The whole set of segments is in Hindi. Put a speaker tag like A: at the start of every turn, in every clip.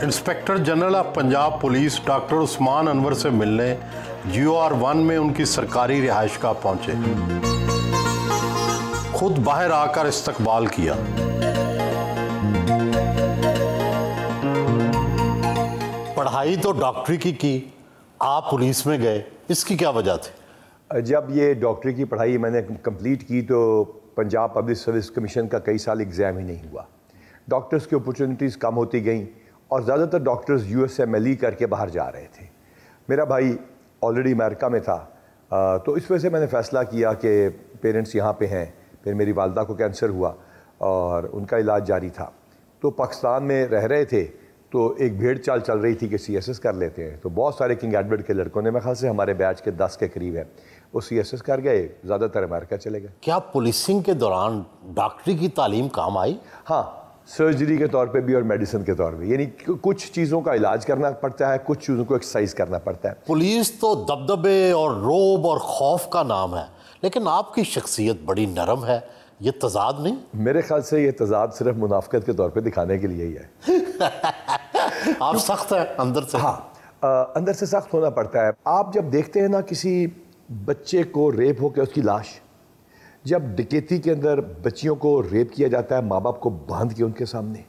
A: Inspector general of Punjab police doctor Usman Anwar से मिलने GOR1 में उनकी सरकारी रिहाइश का पहुंचे। खुद बाहर आकर इस्तकबाल किया। पढ़ाई तो डॉक्टरी की आप पुलिस में गए, इसकी क्या वजह थी?
B: जब ये डॉक्टरी की पढ़ाई मैंने कंप्लीट की तो पंजाब पब्लिक सर्विस कमीशन का कई साल एग्ज़ाम ही नहीं हुआ। डॉक्टर्स की अपॉर्चुनिटीज़ कम होती गई और ज़्यादातर डॉक्टर्स USMLE करके बाहर जा रहे थे। मेरा भाई ऑलरेडी अमेरिका में था, तो इस वजह से मैंने फ़ैसला किया कि पेरेंट्स यहाँ पे हैं। फिर मेरी वालदा को कैंसर हुआ और उनका इलाज जारी था, तो पाकिस्तान में रह रहे थे। तो एक भेड़ चाल चल रही थी कि CSS कर लेते हैं। तो बहुत सारे किंग एडवर्ड के लड़कों ने, मेरे ख्याल से हमारे बैच के 10 के करीब हैं, वो CSS कर गए, ज़्यादातर अमेरिका चले गए।
A: क्या पुलिसिंग के दौरान डॉक्टरी की तालीम काम आई?
B: हाँ, सर्जरी के तौर पे भी और मेडिसिन के तौर पे, यानी कुछ चीज़ों का इलाज करना पड़ता है, कुछ चीज़ों को एक्सरसाइज करना पड़ता है।
A: पुलिस तो दबदबे और रोब और खौफ का नाम है, लेकिन आपकी शख्सियत बड़ी नरम है, ये तजाद नहीं?
B: मेरे ख्याल से ये तजाद सिर्फ मुनाफिकत के तौर पे दिखाने के लिए ही है।
A: आप सख्त हैं अंदर से?
B: हाँ, अंदर से सख्त होना पड़ता है। आप जब देखते हैं ना किसी बच्चे को रेप होकर उसकी लाश, जब डकैती के अंदर बच्चियों को रेप किया जाता है माँ बाप को बांध के उनके सामने,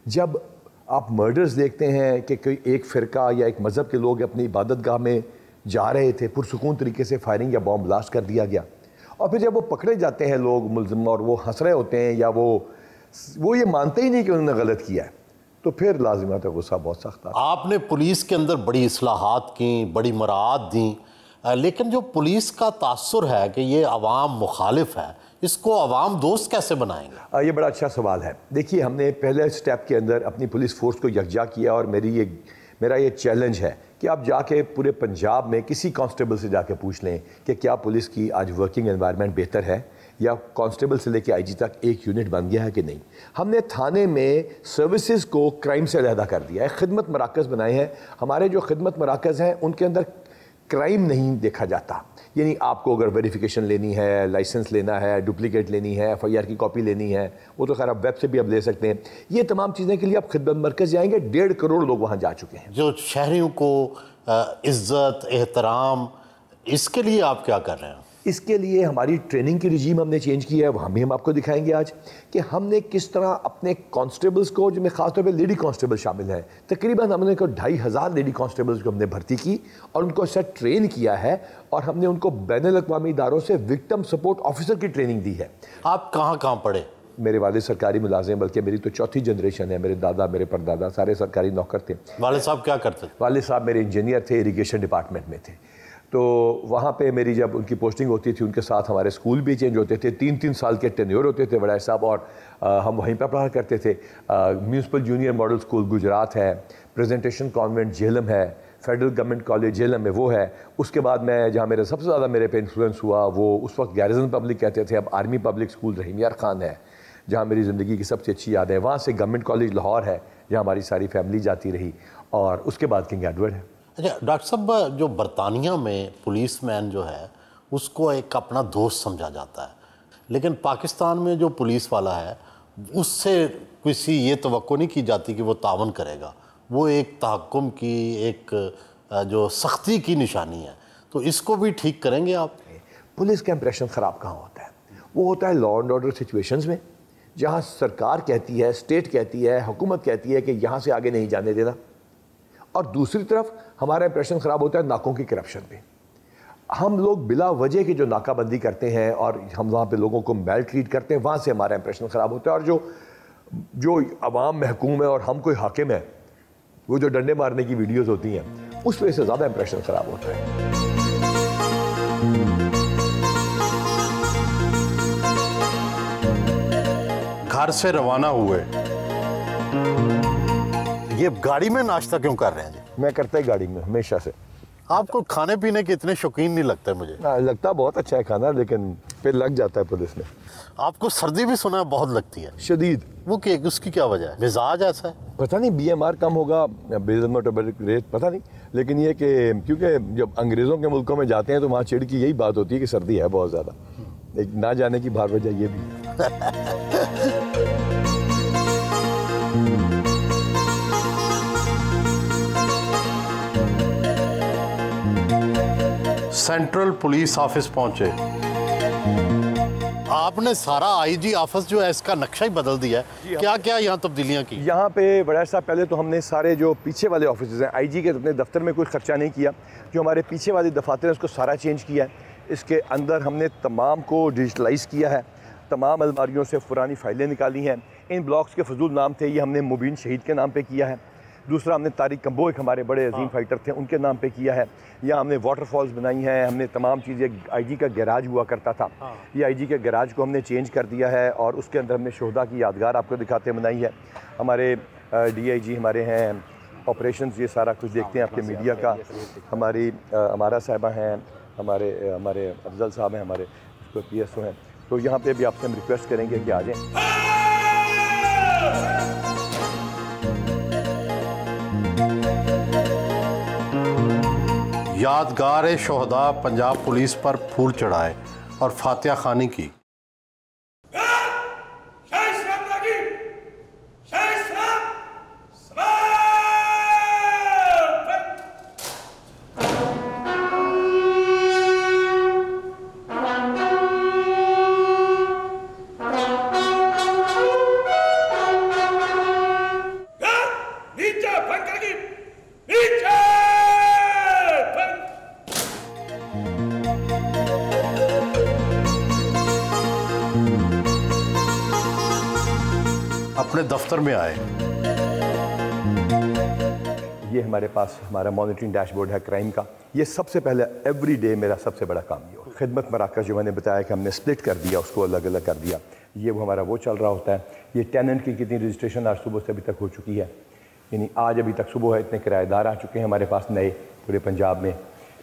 B: जब आप मर्डर्स देखते हैं कि कोई एक फ़िरका या एक मज़हब के लोग अपनी इबादत गाह में जा रहे थे, पुरसुकून तरीके से फायरिंग या बॉम्ब ब्लास्ट कर दिया गया, और फिर जब वो पकड़े जाते हैं लोग मुल्ज़िम और वो हंस रहे होते हैं या वो ये मानते ही नहीं कि उन्होंने गलत किया है, तो फिर लाजिमत है गुस्सा बहुत सख्त आता है।
A: आपने पुलिस के अंदर बड़ी इस्लाहात की, बड़ी मराहत दी, लेकिन जो पुलिस का तासुर है कि ये अवाम मुखालिफ है, इसको अवाम दोस्त कैसे बनाएंगे?
B: ये बड़ा अच्छा सवाल है। देखिए, हमने पहले स्टेप के अंदर अपनी पुलिस फोर्स को यकजा किया और मेरा ये चैलेंज है कि आप जाके पूरे पंजाब में किसी कांस्टेबल से जाके पूछ लें कि क्या पुलिस की आज वर्किंग एनवायरनमेंट बेहतर है या कांस्टेबल से लेके IG तक एक यूनिट बन गया है कि नहीं। हमने थाने में सर्विसेज को क्राइम से अलहदा कर दिया है, खिदमत मराकज़ बनाए हैं। हमारे जो खिदमत मराकज़ हैं उनके अंदर क्राइम नहीं देखा जाता, यानी आपको अगर वेरिफिकेशन लेनी है, लाइसेंस लेना है, डुप्लीकेट लेनी है, FIR की कॉपी लेनी है, वो तो खैर आप वेब से भी अब ले सकते हैं। ये तमाम चीज़ें के लिए आप खिदमत मरकज़ जाएंगे, 1.5 करोड़ लोग वहाँ जा चुके हैं।
A: जो शहरियों को इज्जत एहतराम, इसके लिए आप क्या कर रहे हैं?
B: इसके लिए हमारी ट्रेनिंग की रिजीम हमने चेंज किया है, वहाँ भी हम आपको दिखाएंगे आज कि हमने किस तरह अपने कांस्टेबल्स को, जिनमें खासतौर पे लेडी कांस्टेबल शामिल हैं, तकरीबन हमने 2,500 लेडी कांस्टेबल्स को हमने भर्ती की और उनको ऐसा ट्रेन किया है और हमने उनको बैनुल-अक़वामी इदारों से विक्टिम सपोर्ट ऑफिसर की ट्रेनिंग दी है।
A: आप कहाँ पढ़े?
B: मेरे वालिद सरकारी मुलाजिम, बल्कि मेरी तो चौथी जनरेशन है। मेरे दादा, मेरे परदादा सारे सरकारी नौकर थे।
A: वालिद साहब क्या करते थे?
B: वालिद साहब मेरे इंजीनियर थे, इरिगेशन डिपार्टमेंट में थे। तो वहाँ पे मेरी जब उनकी पोस्टिंग होती थी, उनके साथ हमारे स्कूल भी चेंज होते थे। 3-3 साल के टेन्योर होते थे बड़ा साहब, और हम वहीं पर पढ़ा करते थे। Municipal junior model school Gujarat है, प्रेजेंटेशन कॉन्वेंट झेलम है, फेडरल गवर्नमेंट कॉलेज झेलम में वो है। उसके बाद मैं जहाँ मेरा सबसे ज़्यादा मेरे पे इन्फ्लुएंस हुआ वो उस वक्त गैरिजन पब्लिक कहते थे, अब आर्मी पब्लिक स्कूल रहीम यार खान है, जहाँ मेरी ज़िंदगी की सबसे अच्छी याद है। वहाँ से गवर्नमेंट कॉलेज लाहौर है, जहाँ हमारी सारी फैमिली जाती रही, और उसके बाद किंग एडवर्ड है।
A: अच्छा डॉक्टर साहब, जो बरतानिया में पुलिसमैन जो है उसको एक अपना दोस्त समझा जाता है, लेकिन पाकिस्तान में जो पुलिस वाला है उससे किसी ये तवक्को नहीं की जाती कि वो तावन करेगा। वो एक तहक्कुम की, एक जो सख्ती की निशानी है। तो इसको भी ठीक करेंगे आप?
B: पुलिस का इंप्रेशन ख़राब कहाँ होता है? वो होता है लॉ एंड ऑर्डर सिचुएशंस में, जहाँ सरकार कहती है, स्टेट कहती है, हुकूमत कहती है कि यहाँ से आगे नहीं जाने देना, और दूसरी तरफ हमारा इंप्रेशन ख़राब होता है नाकों की करप्शन पे। हम लोग बिला वजह की जो नाकाबंदी करते हैं और हम वहाँ पे लोगों को मैल ट्रीट करते हैं, वहाँ से हमारा इंप्रेशन ख़राब होता है। और जो अवाम महकूम है और हम कोई हाकिम है, वो जो डंडे मारने की वीडियोस होती हैं, उस वजह से ज़्यादा इंप्रेशन ख़राब होता है।
A: घर से रवाना हुए, ये गाड़ी में नाश्ता क्यों कर रहे हैं जी?
B: मैं करता ही गाड़ी में हमेशा से।
A: आपको खाने पीने के इतने शौकीन नहीं लगते मुझे।
B: लगता बहुत अच्छा है खाना, लेकिन फिर लग जाता है पुलिस में।
A: आपको सर्दी भी सुना है बहुत लगती है?
B: शदीद।
A: वो क्या, उसकी क्या वजह है? मिजाज ऐसा है?
B: पता नहीं, BMR कम होगा, बेसल मेटाबॉलिक रेट पता नहीं, लेकिन ये कि क्योंकि जब अंग्रेज़ों के मुल्कों में जाते हैं तो वहाँ चिढ़ की यही बात होती है कि सर्दी है बहुत ज़्यादा। एक ना जाने की बार वजह ये भी है।
A: सेंट्रल पुलिस ऑफिस पहुंचे। आपने सारा आईजी ऑफिस जो है इसका नक्शा ही बदल दिया है, क्या क्या यहाँ तब्दीलियाँ की?
B: यहाँ पे बड़ा साहब पहले तो हमने सारे जो पीछे वाले ऑफिस हैं आईजी के अपने दफ्तर में कोई खर्चा नहीं किया, जो हमारे पीछे वाले दफातर हैं उसको सारा चेंज किया है। इसके अंदर हमने तमाम को डिजिटलाइज किया है, तमाम अलमारियों से पुरानी फाइलें निकाली हैं। इन ब्लॉक्स के फजूल नाम थे, ये हमने मुबीन शहीद के नाम पे किया है। दूसरा हमने तारिक कंबो एक हमारे बड़े अजीम फाइटर थे उनके नाम पे किया है। यहाँ हमने वाटरफॉल्स बनाई हैं, हमने तमाम चीज़ें, आईजी का गैराज हुआ करता था, ये आईजी के गैराज को हमने चेंज कर दिया है और उसके अंदर हमने शोहदा की यादगार आपको दिखाते बनाई है। हमारे डीआईजी हमारे हैं ऑपरेशंस, ये सारा कुछ देखते हैं आपके मीडिया का। हमारी हमारा साहिबा हैं, हमारे अफजल साहब हैं, हमारे PSO हैं। तो यहाँ पे भी आपसे हम रिक्वेस्ट करेंगे कि आ जाएँ।
A: यादगार शोहदा पंजाब पुलिस पर फूल चढ़ाए और फातिहा खानी की। अपने दफ्तर में आए।
B: ये हमारे पास हमारा मॉनिटरिंग डैशबोर्ड है क्राइम का। ये सबसे पहले एवरी डे मेरा सबसे बड़ा काम ये हो। खिदमत मराकज़ जो मैंने बताया कि हमने स्प्लिट कर दिया, उसको अलग अलग कर दिया, ये वो हमारा वो चल रहा होता है। ये टेनेंट की कितनी रजिस्ट्रेशन आज सुबह से अभी तक हो चुकी है, यानी आज अभी तक सुबह है इतने किराएदार आ चुके हैं हमारे पास नए पूरे पंजाब में।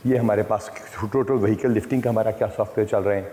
B: ये हमारे पास टोटल व्हीकल लिफ्टिंग का हमारा क्या सॉफ्टवेयर चल रहे हैं,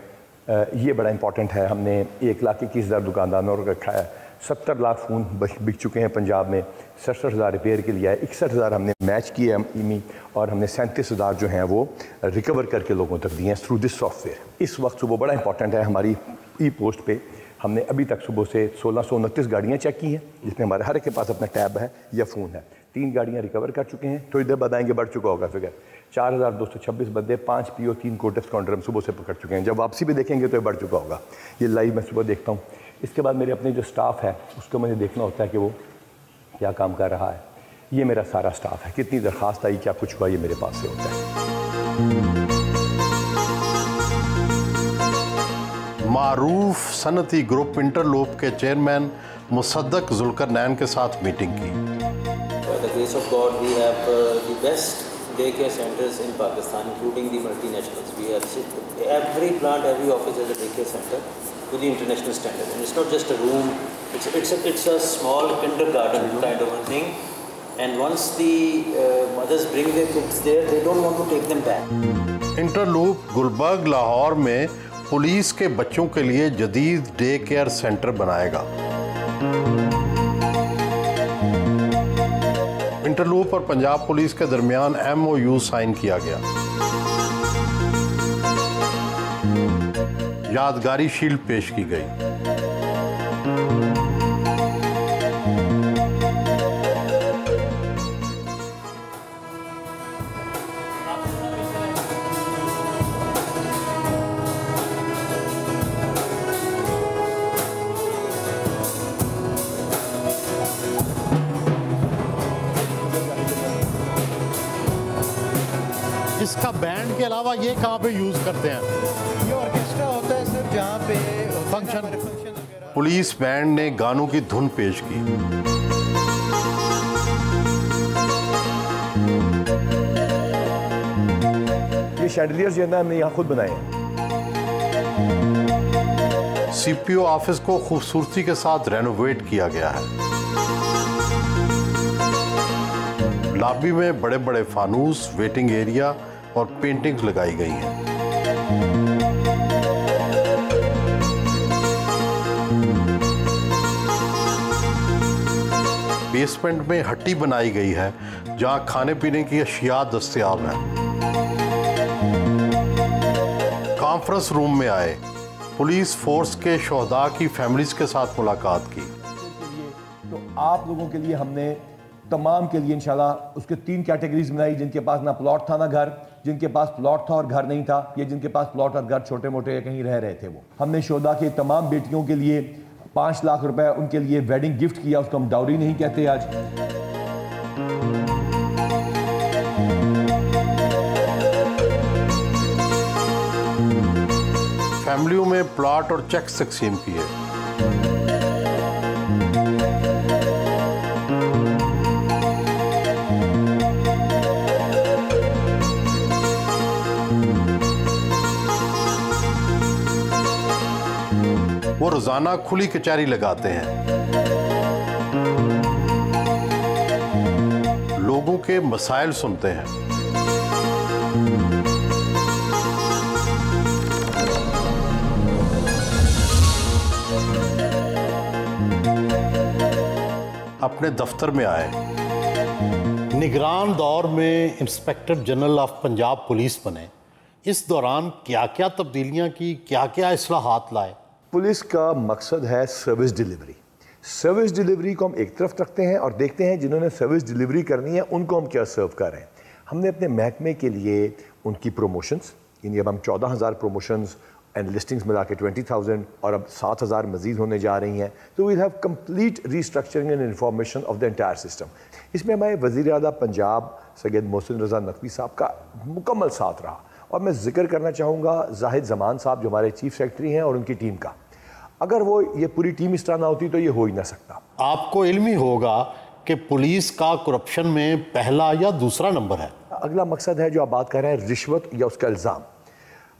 B: ये बड़ा इंपॉर्टेंट है। हमने 1,21,000 दुकानदारों को रखा है, 70 लाख फ़ोन बिक चुके हैं पंजाब में, 67,000 रिपेयर के लिए है, 61,000 हमने मैच किए हैं ईमी, और हमने 37,000 जो हैं वो रिकवर करके लोगों तक दिए हैं थ्रू दिस सॉफ्टवेयर। इस वक्त सुबह बड़ा इंपॉर्टेंट है हमारी ई पोस्ट पे हमने अभी तक सुबह से 1629 गाड़ियाँ चेक की हैं, जिसमें हमारे हर एक के पास अपना टैब है या फ़ोन है। 3 गाड़ियाँ रिकवर कर चुके हैं, थोड़ी देर बाद आएंगे बढ़ चुका होगा फिगर। 4,226 बंदे, 5 PO 3 कोटेक्स काउंटर हम सुबह से पकड़ चुके हैं। जब वापसी भी देखेंगे तो ये बढ़ चुका होगा। ये लाइव मैं सुबह देखता हूँ। इसके बाद मेरे अपने जो स्टाफ है उसको मुझे देखना होता है कि वो क्या काम कर रहा है। ये मेरा सारा स्टाफ है, कितनी दरख्वास्त आई, क्या कुछ हुआ, ये मेरे पास से होता है।
A: मारूफ सनती ग्रुप इंटरलोप के चेयरमैन मुसद्दक जुल्करनैन के साथ मीटिंग की।
C: By the grace of God, we have the best daycare centers in Pakistan, including the multinationals. We have every plant, every office has a daycare center to the international standard, and it's not just a room. It's a small kindergarten kind of a thing. And once the mothers bring their kids there, they don't want to take them back.
A: Interloop Gulberg Lahore में पुलिस के बच्चों के लिए जदीद डे केयर सेंटर बनाएगा। इंटरलूप और पंजाब पुलिस के दरमियान MOU साइन किया गया। यादगारी शील्ड पेश की गई। इसका बैंड के अलावा ये कहाँ पे यूज करते हैं?
D: ये ऑर्केस्ट्रा होता है सर, जहाँ पे फंक्शन
A: पुलिस बैंड ने गानों की धुन पेश की।
B: ये शैंडलियर्स जो है ना हमने यहाँ खुद बनाए हैं।
A: CPO ऑफिस को खूबसूरती के साथ रेनोवेट किया गया है। लॉबी में बड़े बड़े फानूस, वेटिंग एरिया और पेंटिंग्स लगाई गई हैं। बेसमेंट में हट्टी बनाई गई है जहां खाने पीने की अशिया दस्तयाब हैं। कॉन्फ्रेंस रूम में आए, पुलिस फोर्स के शोहदा की फैमिलीज के साथ मुलाकात की।
B: तो आप लोगों के लिए हमने तमाम के लिए इंशाल्लाह उसके 3 कैटेगरीज बनाई, जिनके पास ना प्लॉट था ना घर, जिनके पास प्लॉट था और घर नहीं था, या जिनके पास प्लॉट और घर छोटे मोटे कहीं रह रहे थे। वो हमने शोधा के तमाम बेटियों के लिए 5 लाख रुपए उनके लिए वेडिंग गिफ्ट किया, उसको हम डाउरी नहीं कहते आज।
A: फैमिलियों में प्लॉट और चेक तकसीम किए। वो रोजाना खुली कचहरी लगाते हैं, लोगों के मसाइल सुनते हैं। अपने दफ्तर में आए। निगरान दौर में inspector general of Punjab police बने। इस दौरान क्या क्या तब्दीलियां की, क्या क्या इस्लाहात लाए?
B: पुलिस का मकसद है सर्विस डिलीवरी। सर्विस डिलीवरी को हम एक तरफ रखते हैं और देखते हैं जिन्होंने सर्विस डिलीवरी करनी है उनको हम क्या सर्व कर रहे हैं। हमने अपने महकमे के लिए उनकी प्रमोशंस, यानी अब हम 14,000 प्रमोशंस एंड लिस्टिंग्स मिला के 20,000 और अब 7,000 मजीद होने जा रही हैं। तो we'll have complete restructuring and information of the entire system. इसमें हमारे वज़ीर आला पंजाब सैयद मोहसिन रज़ा नकवी साहब का मुकम्मल साथ रहा। और मैं जिक्र करना चाहूँगा जाहिद जमान साहब जो हमारे चीफ सेक्रेटरी हैं और उनकी टीम का। अगर वो ये पूरी टीम इस तरह ना होती तो ये हो ही ना सकता।
A: आपको इल्म ही होगा कि पुलिस का करप्शन में पहला या दूसरा नंबर है।
B: अगला मकसद है जो आप बात कर रहे हैं, रिश्वत या उसका इल्ज़ाम।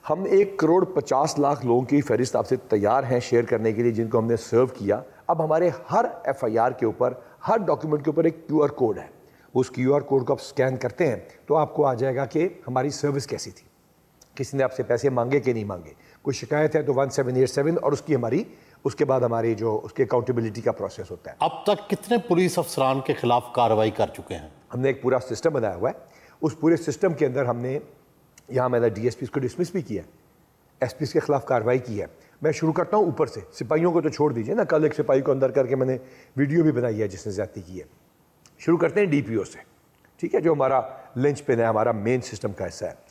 B: हम 1,50,00,000 लोगों की फहरिस्त आपसे तैयार हैं शेयर करने के लिए जिनको हमने सर्व किया। अब हमारे हर FIR के ऊपर, हर डॉक्यूमेंट के ऊपर एक QR कोड है। उस QR कोड को आप स्कैन करते हैं तो आपको आ जाएगा कि हमारी सर्विस कैसी थी, किसी ने आपसे पैसे मांगे कि नहीं मांगे, कोई शिकायत है तो 1787 और उसके बाद हमारी जो उसके अकाउंटेबिलिटी का प्रोसेस होता है।
A: अब तक कितने पुलिस अफसरान के खिलाफ कार्रवाई कर चुके हैं?
B: हमने एक पूरा सिस्टम बनाया हुआ है। उस पूरे सिस्टम के अंदर हमने यहाँ मैंने DSPs को डिसमिस भी किया, SPs के खिलाफ कार्रवाई की है। मैं शुरू करता हूँ ऊपर से, सिपाहियों को तो छोड़ दीजिए ना, कल एक सिपाही को अंदर करके मैंने वीडियो भी बनाई है जिसने ज्यादती की है। शुरू करते हैं DPO से, ठीक है, जो हमारा लिंच पिन है, हमारा मेन सिस्टम का हिस्सा है।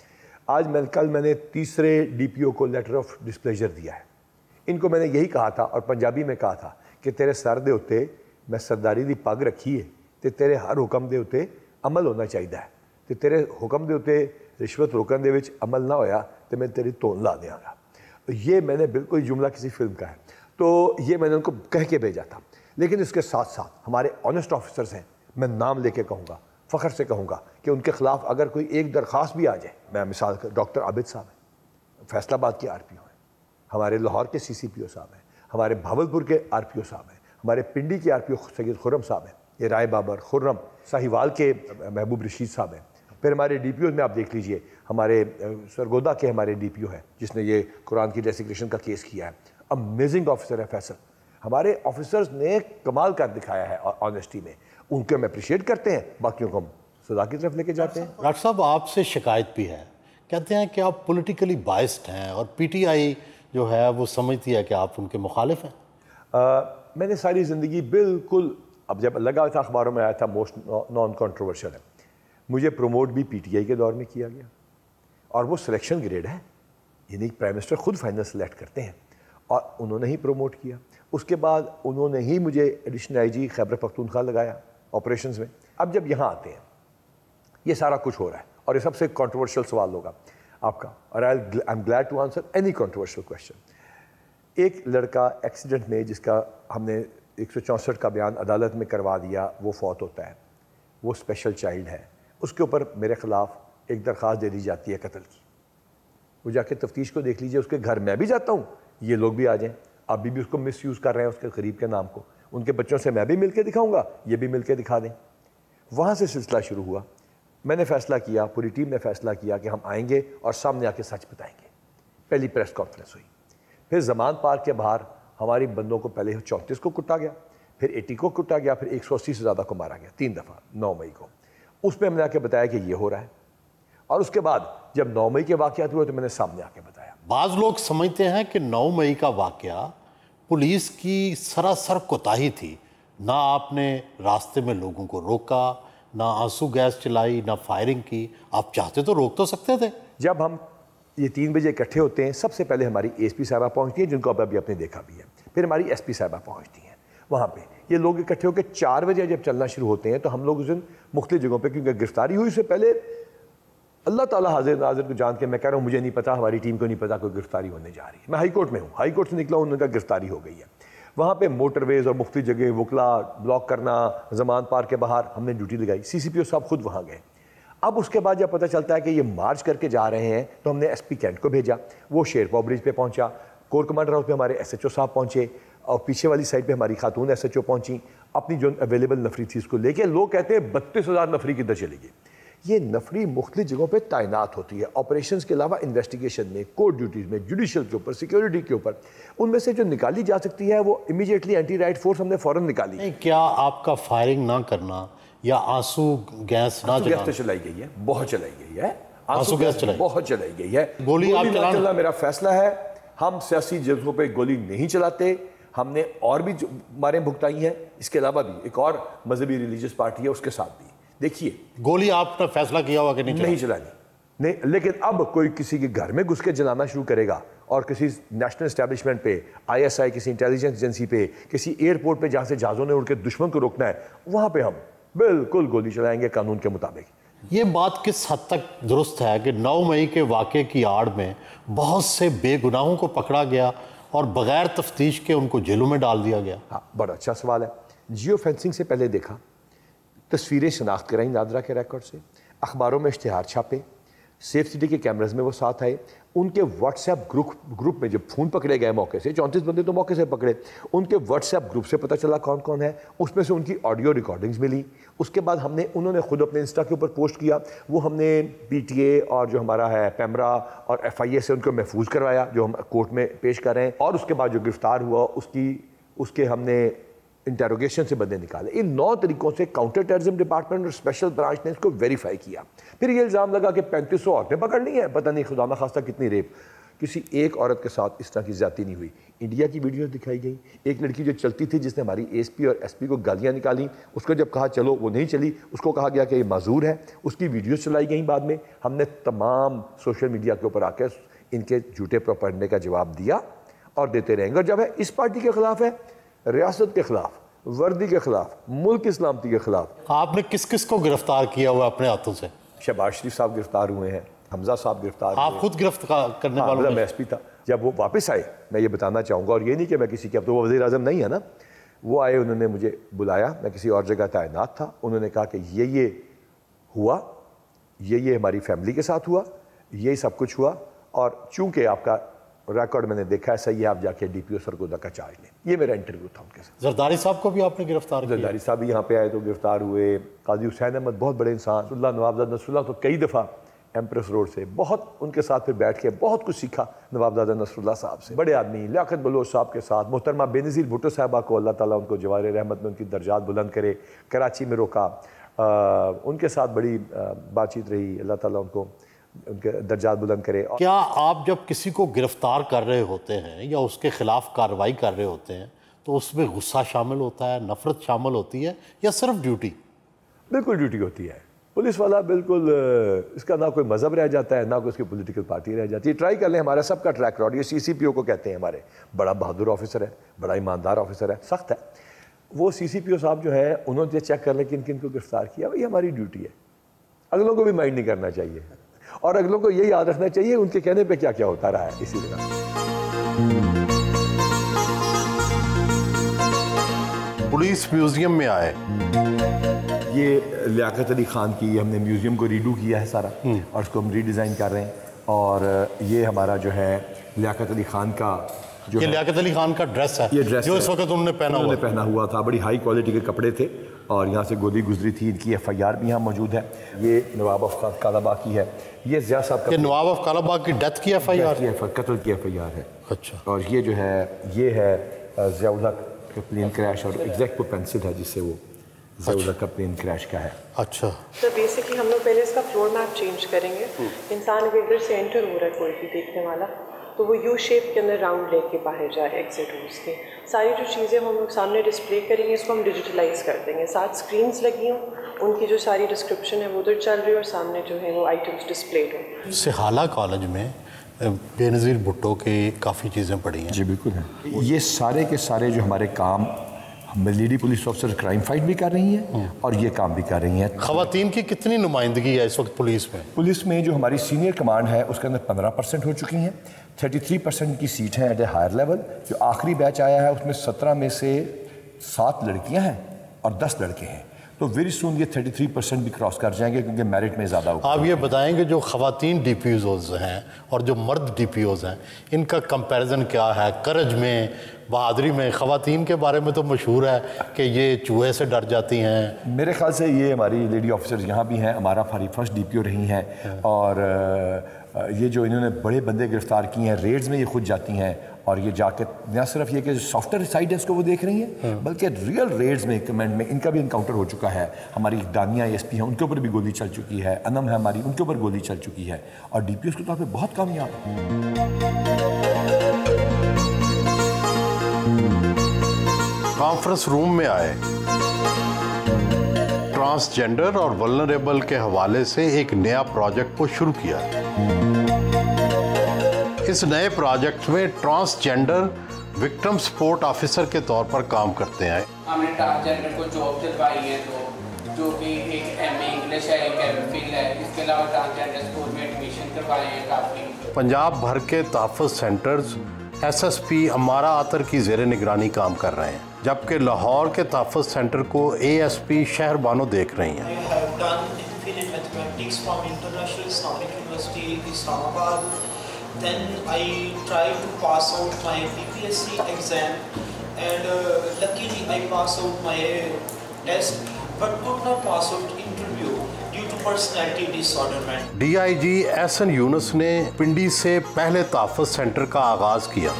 B: कल मैंने तीसरे DPO को लेटर ऑफ डिस्प्लेजर दिया है। इनको मैंने यही कहा था और पंजाबी में कहा था कि तेरे सर दे उत्ते मैं सरदारी दी पग रखी है तो तेरे हर हुक्म दे उत्ते अमल होना चाहिए है, तो तेरे हुक्म दे उत्ते रिश्वत रोकन दे विच अमल ना होया तो मैं तेरी तोन ला देंगा। ये मैंने बिल्कुल जुमला किसी फिल्म का है, तो ये मैंने उनको कह के भेजा था। लेकिन इसके साथ साथ हमारे ऑनेस्ट ऑफिसर्स हैं, मैं नाम लेके कहूँगा, फ़ख्र से कहूँगा कि उनके खिलाफ अगर कोई एक दरख्वास्त भी आ जाए, मैं मिसाल डॉक्टर आबिद साहब हैं, फैसलाबाद के RPO हैं, हमारे लाहौर के CCPO साहब हैं, हमारे भावलपुर के RPO साहब हैं, हमारे पिंडी के RPO सैयद खुर्रम साहब हैं, ये राय बाबर खुर्रम, साहिवाल के महबूब रशीद साहब हैं। फिर हमारे DPO में आप देख लीजिए, हमारे सरगोदा के हमारे DPO हैं जिसने ये कुरान की डेसिग्रेशन का केस किया है। अमेजिंग ऑफिसर है फैसल। हमारे ऑफिसर्स ने कमाल कर दिखाया है ऑनेस्टी में, उनको हम अप्रिशिएट करते हैं, बाकियों को हम सजा की तरफ लेके जाते हैं।
A: डॉक्टर साहब, आपसे शिकायत भी है, कहते हैं कि आप पॉलिटिकली बाइस्ड हैं और PTI जो है वो समझती है कि आप उनके मुखालिफ हैं।
B: मैंने सारी ज़िंदगी बिल्कुल, अब जब लगा था अखबारों में आया था मोस्ट नॉन कंट्रोवर्शियल है, मुझे प्रमोट भी PTI के दौर में किया गया और वो सिलेक्शन ग्रेड है, यानी प्राइम मिनिस्टर खुद फाइनल सेलेक्ट करते हैं और उन्होंने ही प्रमोट किया। उसके बाद उन्होंने ही मुझे एडिशनल IG खैबर पख्तूनख्वा लगाया ऑपरेशंस में। अब जब यहाँ आते हैं ये सारा कुछ हो रहा है और ये सबसे कंट्रोवर्शियल सवाल होगा आपका, और I am glad to answer any controversial question. एक लड़का एक्सीडेंट में जिसका हमने 164 का बयान अदालत में करवा दिया, वो फौत होता है, वो स्पेशल चाइल्ड है, उसके ऊपर मेरे ख़िलाफ़ एक दरख्वास्त दे दी जाती है कत्ल की। वो जाके तफ्तीश को देख लीजिए, उसके घर मैं भी जाता हूँ, ये लोग भी आ जाएँ, अभी भी उसको मिस यूज़ कर रहे हैं उसके करीब के नाम को, उनके बच्चों से मैं भी मिल के दिखाऊँगा, ये भी मिल के दिखा दें। वहाँ से सिलसिला शुरू हुआ। मैंने फ़ैसला किया, पूरी टीम ने फ़ैसला किया कि हम आएंगे और सामने आके सच बताएंगे। पहली प्रेस कॉन्फ्रेंस हुई, फिर जमान पार्क के बाहर हमारी बंदों को पहले 34 को कुटा गया, फिर 80 को कुटा गया, फिर 180 से ज़्यादा को मारा गया 3 दफ़ा 9 मई को। उसमें हमने आके बताया कि ये हो रहा है, और उसके बाद जब 9 मई के वाक़यात हुए तो मैंने सामने आके बताया।
A: बाज़ लोग समझते हैं कि 9 मई का वाक़या पुलिस की सरासर कोताही थी, ना आपने रास्ते में लोगों को रोका, ना आंसू गैस चलाई, ना फायरिंग की। आप चाहते तो रोक तो सकते थे।
B: जब हम ये 3 बजे इकट्ठे होते हैं, सबसे पहले हमारी एसपी साहबा पहुंचती है, जिनको अभी आपने देखा भी है, फिर हमारी एसपी साहबा पहुंचती हैं। वहाँ पे ये लोग इकट्ठे होकर 4 बजे जब चलना शुरू होते हैं, तो हम लोग उस दिन मुख्तलिफ जगहों पे, क्योंकि गिरफ्तारी हुई उससे पहले अल्लाह ताला हाजिर नाजिर को जान के मैं कह रहा हूँ, मुझे नहीं पता, हमारी टीम को नहीं पता कोई गिरफ्तारी होने जा रही है। मैं हाई कोर्ट में हूँ, हाई कोर्ट से निकला हूँ, उन्होंने कहा गिरफ्तारी हो गई है। वहाँ पे मोटरवेज और मुख्तलिफ जगह वकला ब्लॉक करना, जमान पार्क के बाहर हमने ड्यूटी लगाई, CCPO साहब खुद वहाँ गए। अब उसके बाद जब पता चलता है कि ये मार्च करके जा रहे हैं, तो हमने SP कैंट को भेजा, वो शेरपाव ब्रिज पे पहुंचा, कोर कमांडर हाउस पे हमारे SHO साहब पहुंचे, और पीछे वाली साइड पे हमारी खातून SHO पहुंची, अपनी जो अवेलेबल नफरी थी उसको लेके। लोग कहते हैं 32,000 नफरी किधर चली गई। ये नफरी मुख्तलिफ जगहों पे तैनात होती है, ऑपरेशंस के अलावा इन्वेस्टिगेशन में, कोर्ट ड्यूटीज़ में, जुडिशल के ऊपर, सिक्योरिटी के ऊपर। उनमें से जो निकाली जा सकती है वो इमीडिएटली एंटी राइट फोर्स हमने फ़ौरन निकाली।
A: नहीं, क्या आपका फायरिंग ना करना या आंसू गैस ना चलाना?
B: तो चलाई गई है, बहुत चलाई गई है,
A: आंसू गैस चलाई,
B: बहुत चलाई गई है।
A: गोली आप
B: चलाना मेरा फैसला है। हम सियासी जगहों पे गोली नहीं चलाते। हमने और भी मारें भुगताई हैं, इसके अलावा भी एक और मजहबी रिलीजियस पार्टी है, उसके साथ भी। देखिए,
A: गोली आपने फैसला किया हुआ कि नहीं
B: चलानी नहीं, लेकिन अब कोई किसी के घर में घुस के जलाना शुरू करेगा और किसी नेशनल एस्टेब्लिशमेंट पे, ISI, किसी इंटेलिजेंस एजेंसी पे, किसी एयरपोर्ट पे जहाँ से जहाज़ों ने उड़ के दुश्मन को रोकना है, वहाँ पे हम बिल्कुल गोली चलाएंगे कानून के मुताबिक।
A: ये बात किस हद तक दुरुस्त है कि 9 मई के वाक़े की आड़ में बहुत से बेगुनाहों को पकड़ा गया और बगैर तफ्तीश के उनको जेलों में डाल दिया गया?
B: हाँ, बड़ा अच्छा सवाल है। जियो फेंसिंग से पहले देखा, तस्वीरें शनाख्त कराई नादरा के रिकॉर्ड से, अखबारों में इश्तिहार छापे, सेफ सिटी के कैमराज में वो साथ आए, उनके व्हाट्सएप ग्रुप में जब फ़ोन पकड़े गए मौके से, 34 बंदे तो मौके से पकड़े, उनके व्हाट्सएप ग्रुप से पता चला कौन कौन है, उसमें से उनकी ऑडियो रिकॉर्डिंग्स मिली। उसके बाद उन्होंने खुद अपने इंस्टा के ऊपर पोस्ट किया, वो हमने PTA और जो हमारा है पैमरा और FIA से उनको महफूज करवाया, जो हम कोर्ट में पेश कर रहे हैं। और उसके बाद जो गिरफ्तार हुआ उसके हमने इंटेरोगेशन से बंदे निकाले। इन 9 तरीकों से काउंटर टेररिज्म डिपार्टमेंट और स्पेशल ब्रांच ने इसको वेरीफाई किया। फिर ये इल्ज़ाम लगा कि 3500 औरतें पकड़ ली हैं, पता नहीं खुदा न खास्ता कितनी रेप। किसी एक औरत के साथ इस तरह की ज्यादती नहीं हुई। इंडिया की वीडियो दिखाई गई, एक लड़की जो चलती थी जिसने हमारी ASP और SP को गालियाँ निकाली, उसको जब कहा चलो वो नहीं चली, उसको कहा गया कि ये माजूर है, उसकी वीडियो चलाई गई। बाद में हमने तमाम सोशल मीडिया के ऊपर आकर इनके झूठे प्रोपेगेंडे का जवाब दिया और देते रहेंगे। और जब है इस पार्टी के खिलाफ है, रियासत के खिलाफ, वर्दी के खिलाफ, मुल्क की सलामती के खिलाफ।
A: आपने किस किस को गिरफ्तार किया हुआ अपने हाथों से?
B: शहबाज शरीफ साहब गिरफ्तार हुए हैं, हमजा साहब गिरफ्तार
A: आप खुद गिरफ्तार करने वाले?
B: मैं SP था। जब वो वापस आए, मैं ये बताना चाहूँगा, और ये नहीं कि मैं किसी के, अब तो वो वज़ीर आज़म नहीं है ना, वो आए, उन्होंने मुझे बुलाया, मैं किसी और जगह तैनात था। उन्होंने कहा कि ये हुआ, ये हमारी फैमिली के साथ हुआ, ये सब कुछ हुआ, और चूंकि आपका रिकॉर्ड मैंने देखा है सही है, आप जाके DPO सरगोदा का चार्ज लें। ये मेरा इंटरव्यू था उनके साथ।
A: जरदारी साहब को भी आपने गिरफ्तार किया?
B: जरदारी साहब भी यहाँ पे आए तो गिरफ्तार हुए। काजी हुसैन अहमद, बहुत बड़े इंसान, नवाबजादा नसरुल्लाह तो कई दफ़ा एम्प्रेस रोड से, बहुत उनके साथ फिर बैठ के बहुत कुछ सीखा नवाबजादा नसरुल्लाह साहब से। बड़े आदमी लियाकत बलोच साहब के साथ, मोहतरमा बेनज़ीर भुट्टो साहबा को अल्लाह ताला उनको जवार रहमत में उनकी दर्जात बुलंद करे, कराची में रोका, उनके साथ बड़ी बातचीत रही, अल्लाह ताला उनको उनके दर्जात बुलंद करे।
A: क्या आप जब किसी को गिरफ्तार कर रहे होते हैं या उसके खिलाफ कार्रवाई कर रहे होते हैं तो उसमें गुस्सा शामिल होता है, नफरत शामिल होती है, या सिर्फ ड्यूटी?
B: बिल्कुल ड्यूटी होती है। पुलिस वाला बिल्कुल, इसका ना कोई मजहब रह जाता है, ना कोई उसकी पॉलिटिकल पार्टी रह जाती है। ट्राई कर लें, हमारा सबका ट्रैक रिकॉर्ड, ये CCPO को कहते हैं, हमारे बड़ा बहादुर ऑफिसर है, बड़ा ईमानदार ऑफिसर है, सख्त है। वो CCPO साहब जो है, उन्होंने चेक कर लें किन किन को गिरफ्तार किया, वही हमारी ड्यूटी है। अगलों को भी माइंड नहीं करना चाहिए, और अगलों को ये याद रखना चाहिए उनके कहने पे क्या क्या होता रहा है। इसी तरह
A: पुलिस म्यूजियम में आए,
B: ये लियाकत अली खान की, हमने म्यूजियम को रीडू किया है सारा, और उसको हम रीडिज़ाइन कर रहे हैं। और ये हमारा जो है लियाकत अली खान का जो
A: ये लियाकत अली खान का ड्रेस है,
B: ये ड्रेस
A: जो इस वक्त उन्होंने
B: पहना हुआ था। बड़ी हाई क्वालिटी के कपड़े थे, और यहाँ से गोली गुजरी थी। इनकी FIR भी यहाँ मौजूद है। ये नवाब अफखान कालाबाग की है। ये ज़िया साहब का,
A: नवाब अफ कालाबाग की डेथ की FIR,
B: कत्ल की FIR है।
A: अच्छा।
B: और ये जो है, ये है ज़ियाउल्ला का प्लेन क्रैश, और एग्जैक्ट पेंसिल है जिससे वो ज़ियाउल्ला का प्लेन क्रैश का है।
A: अच्छा।
E: तो बेसिकली हम लोग पहले इसका फ्लोर मैप चेंज करेंगे। इंसान अगर इधर से एंटर हो रहा है, कोई भी देखने वाला, तो वो U शेप के अंदर राउंड लेके बाहर जाए एग्जिट रूट्स के। सारी जो चीज़ें हम लोग सामने डिस्प्ले करेंगे, इसको हम डिजिटलाइज कर देंगे। 7 स्क्रीन्स लगी हों, उनकी जो सारी डिस्क्रिप्शन है वो उधर चल रही है और सामने जो है वो आइटम्स डिस्प्लेड हो।
A: सिहाला कॉलेज में बेनज़ीर भुट्टो की काफ़ी चीज़ें पड़ी हैं।
B: जी बिल्कुल है। ये सारे के सारे जो हमारे काम lady police officer crime fight भी कर रही हैं और ये काम भी कर रही हैं।
A: ख़वातीन की कितनी नुमाइंदगी है इस वक्त पुलिस में?
B: पुलिस में जो हमारी सीनियर कमांड है उसके अंदर 15% हो चुकी हैं। 33% की सीट हैं एट ए हायर लेवल। जो आखिरी बैच आया है उसमें 17 में से 7 लड़कियां हैं और 10 लड़के हैं। तो वेरी सून ये 33% भी क्रॉस कर जाएंगे क्योंकि मेरिट में ज़्यादा होगा।
A: आप ये बताएंगे जो ख़वातीन DPOs हैं और जो मर्द DPOs हैं इनका कंपैरिजन क्या है? करज में, बहादुरी में? ख़वातीन के बारे में तो मशहूर है कि ये चूहे से डर जाती हैं।
B: मेरे ख्याल से ये हमारी लेडी ऑफिसर्स यहाँ भी हैं। हमारा हमारी फर्स्ट DPO रही हैं और ये जो इन्होंने बड़े बंदे गिरफ्तार किए हैं, रेड्स में ये खुद जाती हैं और ये जाकर न सिर्फ ये कि सॉफ्टवेयर साइड है इसको वो देख रही हैं बल्कि रियल रेड्स में कमेंट में इनका भी इनकाउंटर हो चुका है। हमारी दानिया SP हैं उनके ऊपर भी गोली चल चुकी है। अनम है हमारी, उनके ऊपर गोली चल चुकी है और DPOs के तौर पर बहुत कामयाब है।
A: कॉन्फ्रेंस रूम में आए ट्रांसजेंडर और वल्नरेबल के हवाले से एक नया प्रोजेक्ट को शुरू किया। इस नए प्रोजेक्ट में ट्रांसजेंडर विक्टिम सपोर्ट ऑफिसर के तौर पर काम करते हैं।
F: हमने ट्रांसजेंडर को जॉब दिलवाई है तो जो कि एक MA इंग्लिश है, एक MPhil है। इसके अलावा ट्रांसजेंडर स्कूल में एडमिशन करवाए हैं काफ़ी।
A: पंजाब भर के तहफ़्फ़ुज़ सेंटर्स SSP अमारा आतर की ज़ेर निगरानी काम कर रहे हैं, जबकि लाहौर के तहफ़्फ़ुज़ सेंटर को ASP शहर बानो देख रही हैं।
G: Then I tried to pass out my BPSC exam and luckily I passed out my test but could not pass out interview due to personality disorder.
A: DIG SN Yunus ने पिंडी से पहले तहफ़्फ़ुज़ सेंटर का आगाज़ किया।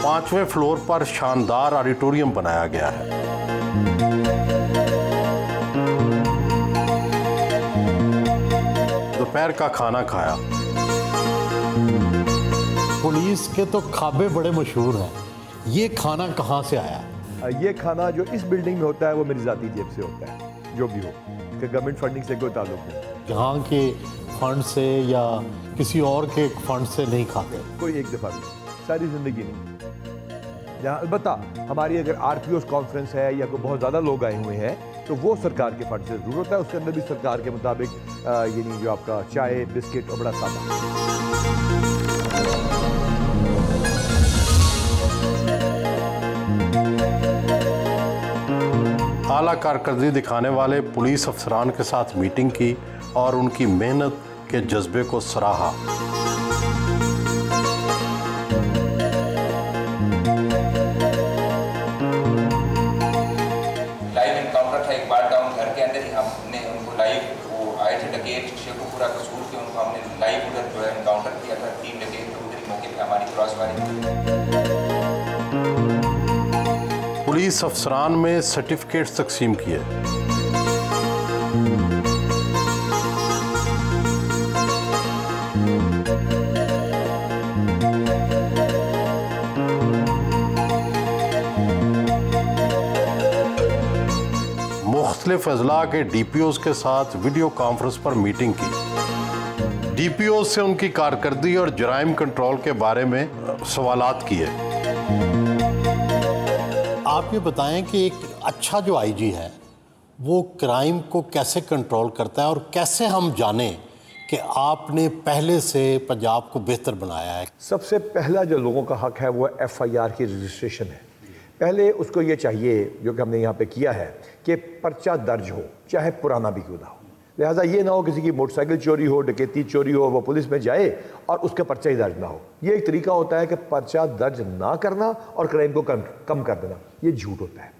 A: पांचवें फ्लोर पर शानदार ऑडिटोरियम बनाया गया है। दोपहर का खाना खाया। पुलिस के तो खाबे बड़े मशहूर हैं, ये खाना कहाँ से आया?
B: ये खाना जो इस बिल्डिंग में होता है वो मेरी ज़ाती जेब से होता है, जो भी हो, कि गवर्नमेंट फंडिंग से कोई ताल्लुक नहीं।
A: यहाँ के फंड से या किसी और के फंड से नहीं खाते?
B: कोई एक दफ़ा भी, सारी ज़िंदगी नहीं। जहाँ अलबत्ता हमारी अगर RPOs कॉन्फ्रेंस है या कोई बहुत ज़्यादा लोग आए हुए हैं तो वो सरकार के फंड से ज़रूरत है। उसके अंदर भी सरकार के मुताबिक यानी जो आपका चाय बिस्किट और बड़ा सादा।
A: आला कारकर्दगी दिखाने वाले पुलिस अफसरान के साथ मीटिंग की और उनकी मेहनत के जज्बे को सराहा। पुलिस अफसरान में सर्टिफिकेट तकसीम किए। मुख्तलिफ अजला के DPOs के साथ वीडियो कॉन्फ्रेंस पर मीटिंग की। DPOs से उनकी कारकर्दगी और जराइम कंट्रोल के बारे में सवालात किए। आप ये बताएं कि एक अच्छा जो IG है वो क्राइम को कैसे कंट्रोल करता है और कैसे हम जानें कि आपने पहले से पंजाब को बेहतर बनाया है?
B: सबसे पहला जो लोगों का हक है वो FIR की रजिस्ट्रेशन है। पहले उसको ये चाहिए, जो कि हमने यहाँ पे किया है, कि पर्चा दर्ज हो, चाहे पुराना भी क्यों ना हो। लिहाजा ये ना हो किसी की मोटरसाइकिल चोरी हो, डकैती चोरी हो, वो पुलिस में जाए और उसका पर्चा ही दर्ज ना हो। ये एक तरीका होता है कि पर्चा दर्ज ना करना और क्राइम को कम कर देना। ये झूठ होता है।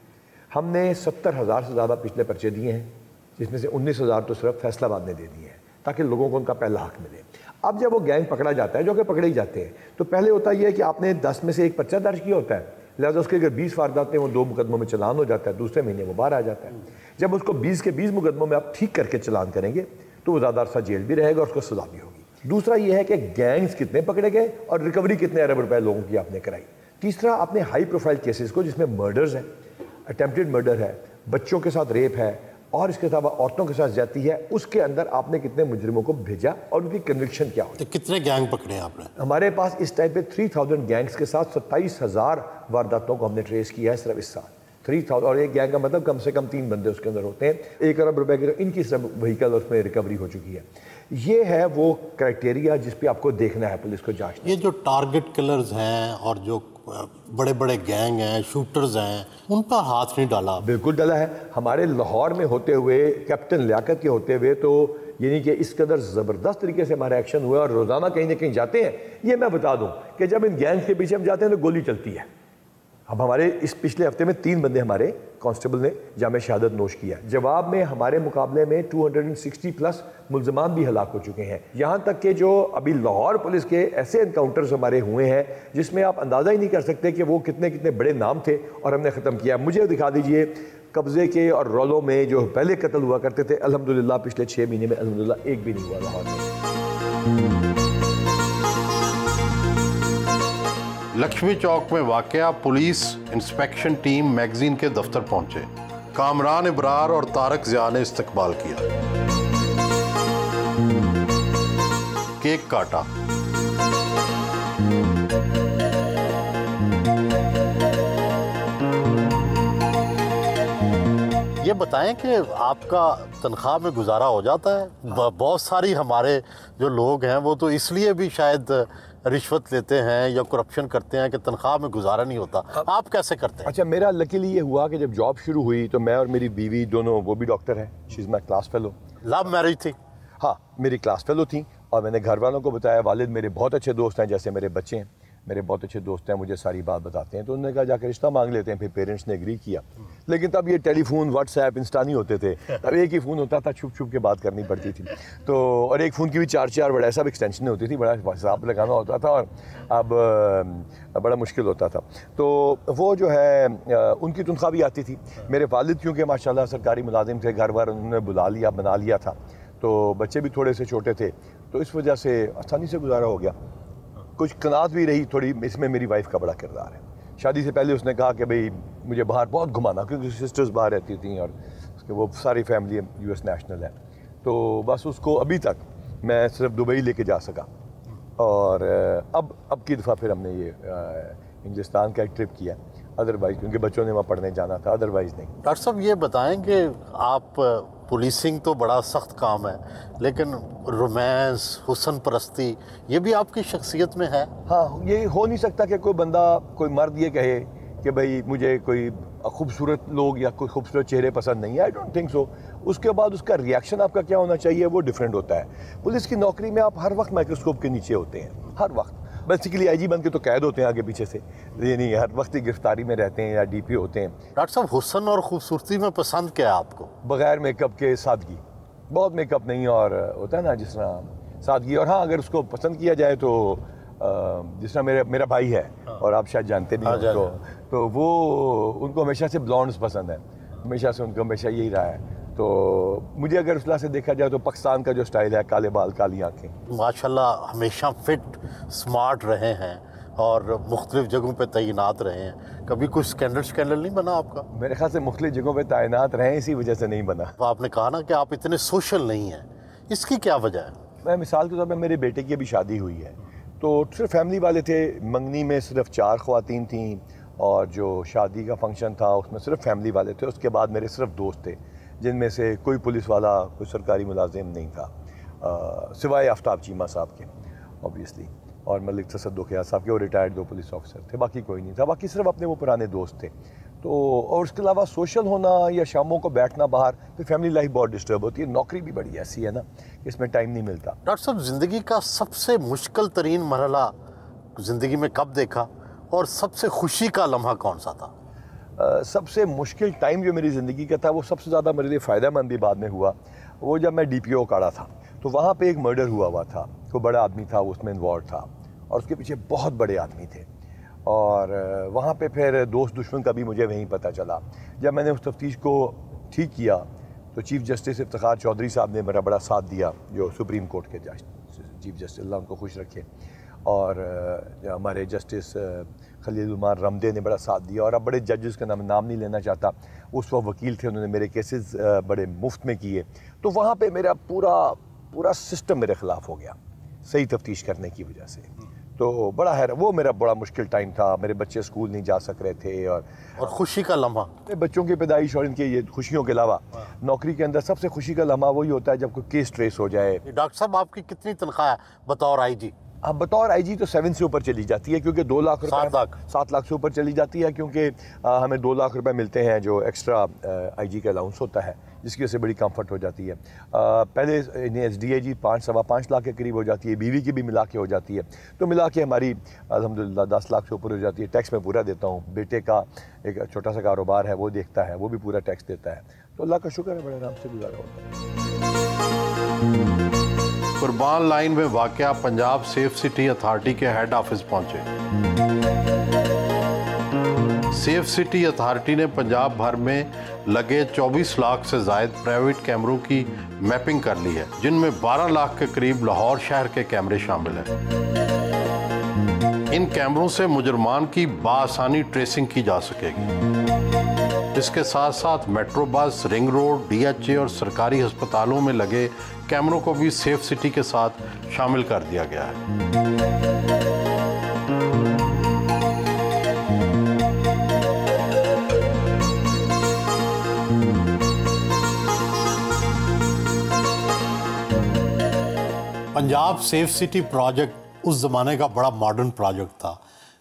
B: हमने 70,000 से ज़्यादा पिछले पर्चे दिए हैं, जिसमें से 19,000 तो सिर्फ फैसलाबाद ने दे दिए हैं ताकि लोगों को उनका पहला हक मिले। अब जब वो गैंग पकड़ा जाता है, जो कि पकड़े ही जाते हैं, तो पहले होता यह है कि आपने 10 में से एक पर्चा दर्ज किया होता है। लिहाजा उसके अगर 20 वारदातें वो 2 मुकदमों में चलान हो जाता है, दूसरे महीने वो बाहर आ जाता है। जब उसको 20 के 20 मुकदमों में आप ठीक करके चलान करेंगे तो वो ज़्यादा अरसा जेल भी रहेगा और उसको सजा भी होगी। दूसरा ये है कि गैंग्स कितने पकड़े गए और रिकवरी कितने अरब रुपए लोगों की आपने कराई। तीसरा, आपने हाई प्रोफाइल केसेस को जिसमें मर्डर्स हैं, अटेम्प्टेड मर्डर है, बच्चों के साथ रेप है और इसके अलावा औरतों के साथ ज्यादती है, उसके अंदर आपने कितने मुजरिमों को भेजा और उनकी कन्विक्शन क्या हुई।
A: तो कितने गैंग पकड़े आपने?
B: हमारे पास इस टाइम पे 3000 गैंग्स के साथ 27,000 वारदातों को हमने ट्रेस किया है सिर्फ इस साल। 3000, और एक गैंग का मतलब कम से कम 3 बंदे उसके अंदर होते हैं। 1 अरब रुपए की इनकी सब व्हीकल उसमें रिकवरी हो चुकी है। ये है वो क्राइटेरिया जिस पे आपको देखना है पुलिस को जांचना।
A: ये जो टारगेट किलर्स हैं और जो बड़े बड़े गैंग हैं, शूटर्स हैं, उन पर हाथ नहीं डाला?
B: बिल्कुल डाला है। हमारे लाहौर में होते हुए, कैप्टन लियाकत के होते हुए, तो यानी कि इस कदर ज़बरदस्त तरीके से हमारा एक्शन हुआ और रोज़ाना कहीं ना कहीं जाते हैं। ये मैं बता दूं कि जब इन गैंग के पीछे हम जाते हैं तो गोली चलती है। अब हमारे इस पिछले हफ्ते में 3 बंदे हमारे कांस्टेबल ने जामे शहादत नोश किया। जवाब में हमारे मुकाबले में 260+ मुल्ज़मान भी हलाक हो चुके हैं। यहाँ तक कि जो अभी लाहौर पुलिस के ऐसे एनकाउंटर्स हमारे हुए हैं जिसमें आप अंदाज़ा ही नहीं कर सकते कि वो कितने कितने बड़े नाम थे और हमने ख़त्म किया। मुझे दिखा दीजिए कब्ज़े के और रोलों में जो पहले कत्ल हुआ करते थे, अल्हम्दुलिल्लाह पिछले 6 महीने में अल्हम्दुलिल्लाह एक भी नहीं हुआ लाहौर में।
A: लक्ष्मी चौक में वाकया पुलिस इंस्पेक्शन टीम मैगजीन के दफ्तर पहुंचे। कामरान इब्रार और तारक ज़िया ने इस्तकबाल किया, केक काटा। ये बताएं कि आपका तनख्वाह में गुजारा हो जाता है? बहुत सारी हमारे जो लोग हैं वो तो इसलिए भी शायद रिश्वत लेते हैं या करप्शन करते हैं कि तनख्वाह में गुजारा नहीं होता। आप कैसे करते हैं?
B: अच्छा, मेरा लकीली ये हुआ कि जब जॉब शुरू हुई तो मैं और मेरी बीवी दोनों, वो भी डॉक्टर है, she is my class fellow.
A: Love marriage थी?
B: हाँ, मेरी क्लास फेलो थी और मैंने घर वालों को बताया। वालिद मेरे बहुत अच्छे दोस्त हैं, जैसे मेरे बच्चे हैं, मेरे बहुत अच्छे दोस्त हैं, मुझे सारी बात बताते हैं। तो उन्होंने कहा जाकर रिश्ता मांग लेते हैं। फिर पेरेंट्स ने एग्री किया। लेकिन तब ये टेलीफोन, व्हाट्सएप, इंस्टा नहीं होते थे। तब एक ही फ़ोन होता था, छुप छुप के बात करनी पड़ती थी। तो और एक फ़ोन की भी 4 बड़ा सब एक्सटेंशन होती थी, बड़ा हिसाब लगाना होता था और अब बड़ा मुश्किल होता था। तो वो जो है उनकी तनख्वाह भी आती थी। मेरे वालिद क्योंकि माशाल्लाह सरकारी मुलाजिम थे, घर बार उन्होंने बुला लिया, बना लिया था, तो बच्चे भी थोड़े से छोटे थे, तो इस वजह से आसानी से गुजारा हो गया। कुछ कनात भी रही थोड़ी, इसमें मेरी वाइफ का बड़ा किरदार है। शादी से पहले उसने कहा कि भाई मुझे बाहर बहुत घुमाना, क्योंकि सिस्टर्स बाहर रहती थी और उसके वो सारी फैमिली US नेशनल है। तो बस उसको अभी तक मैं सिर्फ दुबई लेके जा सका। और अब की दफ़ा फिर हमने ये इंग्लिस्तान का एक ट्रिप किया, अदरवाइज़ क्योंकि बच्चों ने वहाँ पढ़ने जाना था, अदरवाइज़ नहीं।
A: डॉक्टर साहब ये बताएं कि आप, पुलिसिंग तो बड़ा सख्त काम है, लेकिन रोमांस, हुस्न परस्ती, ये भी आपकी शख्सियत में है?
B: हाँ, ये हो नहीं सकता कि कोई बंदा, कोई मर्द ये कहे कि भाई मुझे कोई खूबसूरत लोग या कोई खूबसूरत चेहरे पसंद नहीं है। I don't think so. उसके बाद उसका रिएक्शन आपका क्या होना चाहिए वो डिफरेंट होता है। पुलिस की नौकरी में आप हर वक्त माइक्रोस्कोप के नीचे होते हैं, हर वक्त। बेसिकली IG बन के तो कैद होते हैं आगे पीछे से, ये नहीं हर वक्त ही गिरफ्तारी में रहते हैं या DP होते हैं।
A: डॉक्टर साहब, हुस्न और खूबसूरती में पसंद क्या है आपको?
B: बगैर मेकअप के सादगी, बहुत मेकअप नहीं, और होता है ना जिस तरह सादगी। और हाँ, अगर उसको पसंद किया जाए तो जिस तरह मेरा भाई है और आप शायद जानते नहीं हो, तो वो उनको हमेशा से ब्लॉन्ड्स पसंद है, हमेशा से उनको हमेशा यही रहा है। तो मुझे अगर उस से देखा जाए तो पाकिस्तान का जो स्टाइल है, काले बाल काली आंखें।
A: माशाल्लाह हमेशा फिट स्मार्ट रहे हैं और मुख्तलिफ जगहों पे तैनात रहे हैं। कभी कुछ स्कैंडल नहीं बना आपका?
B: मेरे ख्याल से मुख्तलिफ जगहों पे तैनात रहे, इसी वजह से नहीं बना।
A: आपने कहा ना कि आप इतने सोशल नहीं हैं, इसकी क्या वजह है?
B: मैं मिसाल के तौर पर मेरे बेटे की अभी शादी हुई है, तो सिर्फ फैमिली वाले थे। मंगनी में सिर्फ 4 ख़वातीन थीं और जो शादी का फंक्शन था उसमें सिर्फ फैमिली वाले थे। उसके बाद मेरे सिर्फ दोस्त थे, जिनमें से कोई पुलिस वाला, कोई सरकारी मुलाजिम नहीं था, सिवाय आफ्ताब चीमा साहब के ऑब्वियसली, और मलिक तसद्दुक़ साहब के, वो रिटायर्ड 2 पुलिस ऑफिसर थे। बाकी कोई नहीं था, बाकी सिर्फ अपने वो पुराने दोस्त थे। तो और उसके अलावा सोशल होना या शामों को बैठना बाहर, तो फैमिली लाइफ बहुत डिस्टर्ब होती है। नौकरी भी बड़ी ऐसी है ना, इसमें टाइम नहीं मिलता।
A: डॉक्टर साहब, ज़िंदगी का सबसे मुश्किल तरीन मरहला ज़िंदगी में कब देखा और सबसे खुशी का लम्हा कौन सा था?
B: सबसे मुश्किल टाइम जो मेरी ज़िंदगी का था, वो सबसे ज़्यादा मेरे लिए फ़ायदेमंद भी बाद में हुआ, वो जब मैं DPO काड़ा था। तो वहाँ पे एक मर्डर हुआ था, कोई बड़ा आदमी था उसमें इन्वॉल्व था और उसके पीछे बहुत बड़े आदमी थे। और वहाँ पे फिर दोस्त दुश्मन का भी मुझे वहीं पता चला। जब मैंने उस तफ्तीश को ठीक किया तो चीफ़ जस्टिस इफ्तिखार चौधरी साहब ने मेरा बड़ा साथ दिया, जो सुप्रीम कोर्ट के चीफ़ जस्टिस, अल्लाह उनको खुश रखे। और हमारे जस्टिस खलील उमर रमदे ने बड़ा साथ दिया। और अब बड़े जजेस का नाम नहीं लेना चाहता, उस वक्त वकील थे, उन्होंने मेरे केसेस बड़े मुफ्त में किए। तो वहाँ पे मेरा पूरा सिस्टम मेरे ख़िलाफ़ हो गया सही तफ्तीश करने की वजह से। तो बड़ा है, वो मेरा बड़ा मुश्किल टाइम था। मेरे बच्चे स्कूल नहीं जा सक रहे थे। और
A: खुशी का लम्हा,
B: बच्चों की पैदाइश और इनके ये खुशियों के अलावा नौकरी के अंदर सबसे खुशी का लम्हा वही होता है जब कोई केस ट्रेस हो जाए।
A: डॉक्टर साहब आपकी कितनी तनख्वाह है बतौर आईजी?
B: अब बतौर आईजी तो 7 से ऊपर चली जाती है, क्योंकि 2 लाख रुपए 7 लाख से ऊपर चली जाती है, क्योंकि हमें 2 लाख रुपए मिलते हैं जो एक्स्ट्रा आईजी का अलाउंस होता है, जिसकी वजह से बड़ी कंफर्ट हो जाती है। पहले इन्हें SDAG 5-5.25 लाख के करीब हो जाती है, बीवी की भी मिला के हो जाती है। तो मिला के हमारी अल्हम्दुलिल्लाह 10 लाख से ऊपर हो जाती है। टैक्स मैं पूरा देता हूँ। बेटे का एक छोटा सा कारोबार है, वो देखता है, वो भी पूरा टैक्स देता है। तो अल्लाह का शुक्र है, बड़े आराम से गुजारा होता है।
A: कुर्बान लाइन में वाक़या पंजाब सेफ सिटी अथॉरिटी के हेड ऑफिस पहुंचे। सेफ सिटी अथॉरिटी ने पंजाब भर में लगे 24 लाख से ज़ायद प्राइवेट कैमरों की मैपिंग कर ली है, जिनमें 12 लाख के करीब लाहौर शहर के कैमरे शामिल हैं। इन कैमरों से मुजरमान की बाआसानी ट्रेसिंग की जा सकेगी। इसके साथ साथ metro bus, ring road, DHA और सरकारी अस्पतालों में लगे कैमरों को भी सेफ सिटी के साथ शामिल कर दिया गया है। पंजाब सेफ सिटी प्रोजेक्ट उस ज़माने का बड़ा मॉडर्न प्रोजेक्ट था,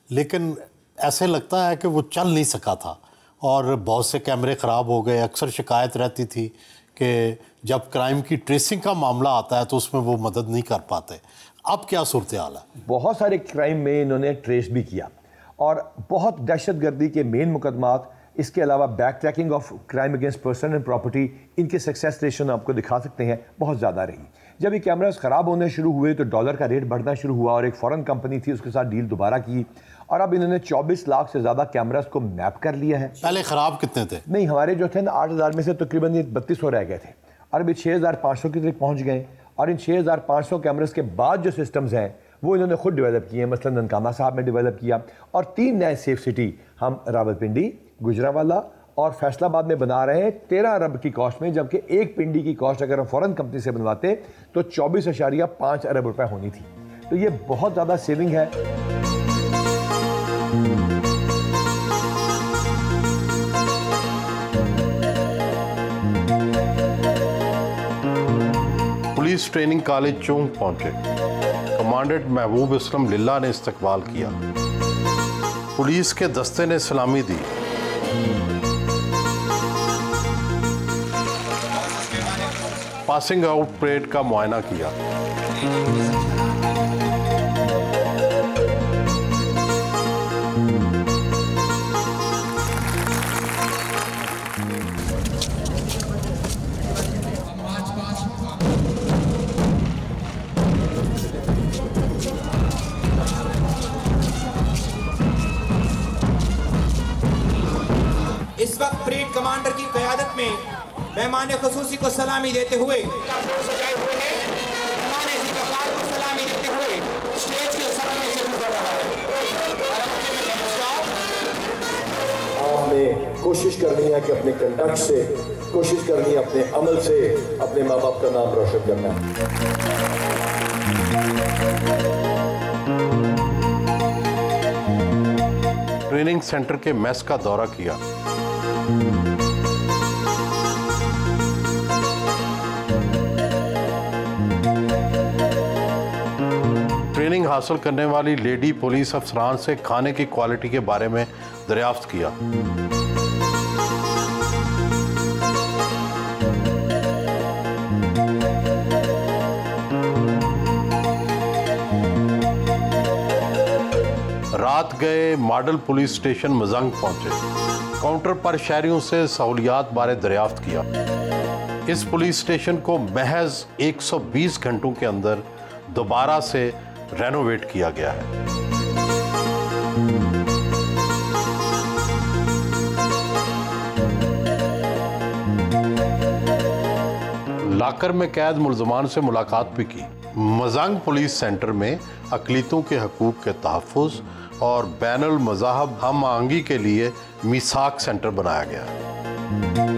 A: लेकिन ऐसे लगता है कि वो चल नहीं सका था और बहुत से कैमरे ख़राब हो गए। अक्सर शिकायत रहती थी कि जब क्राइम की ट्रेसिंग का मामला आता है तो उसमें वो मदद नहीं कर पाते। अब क्या सूरत हाल है?
B: बहुत सारे क्राइम में इन्होंने ट्रेस भी किया और बहुत दहशतगर्दी के मेन मुकदमात, इसके अलावा back tracking of crime against person and property, इनके सक्सेस रेशन आपको दिखा सकते हैं बहुत ज़्यादा रही। जब ये कैमरास ख़राब होने शुरू हुए तो डॉलर का रेट बढ़ना शुरू हुआ और एक फ़ॉरेन कंपनी थी, उसके साथ डील दोबारा की और अब इन्होंने 24 लाख से ज़्यादा कैमरास को मैप कर लिया है।
A: पहले ख़राब कितने थे?
B: नहीं, हमारे जो थे ना 8000 में से तकरीबन 3200 रह गए थे और अभी 6500 की तरफ पहुँच गए। और इन 6500 कैमरास के बाद जो सिस्टम्स हैं वो इन्होंने खुद डेवलप किए हैं। मसलन ननकाना साहब ने डेवलप किया और 3 नए सेफ सिटी हम रावलपिंडी, गुजरांवाला और फैसलाबाद में बना रहे हैं 13 अरब की कॉस्ट में, जबकि एक पिंडी की कॉस्ट अगर हम फॉरेन कंपनी से बनवाते तो 24.5 अरब रुपए होनी थी। तो ये बहुत ज़्यादा सेविंग है।
A: पुलिस ट्रेनिंग कॉलेज चौंक पहुंचे। कमांडेंट महबूब इस्लाम लिल्ला ने इस्तकबाल किया। पुलिस के दस्ते ने सलामी दी। पासिंग आउट परेड का मुआयना किया।
H: इस वक्त परेड कमांडर की क़यादत में मेहमान ख़ुसूसी को सलामी देते हुए स्टेज के सामने शुरू कर रहा है।
B: आपने कोशिश करनी है कि अपने कंडक्ट से, कोशिश करनी है अपने अमल से अपने माँ बाप का नाम रोशन करना है।
A: ट्रेनिंग सेंटर के मेस का दौरा किया। ट्रेनिंग हासिल करने वाली लेडी पुलिस अफसरान से खाने की क्वालिटी के बारे में दरियाफ्त किया। रात गए मॉडल पुलिस स्टेशन मजंग पहुंचे। काउंटर पर शहरियों से सहूलियात बारे दरियाफ्त किया। इस पुलिस स्टेशन को महज 120 घंटों के अंदर दोबारा से रेनोवेट किया गया है। लाकर में कैद मुलजमान से मुलाकात भी की। मजांग पुलिस सेंटर में अकलीतों के हकूक़ के तहफ़्फ़ुज़ और बैनुल मज़ाहब हम आहंगी के लिए मीसाक सेंटर बनाया गया।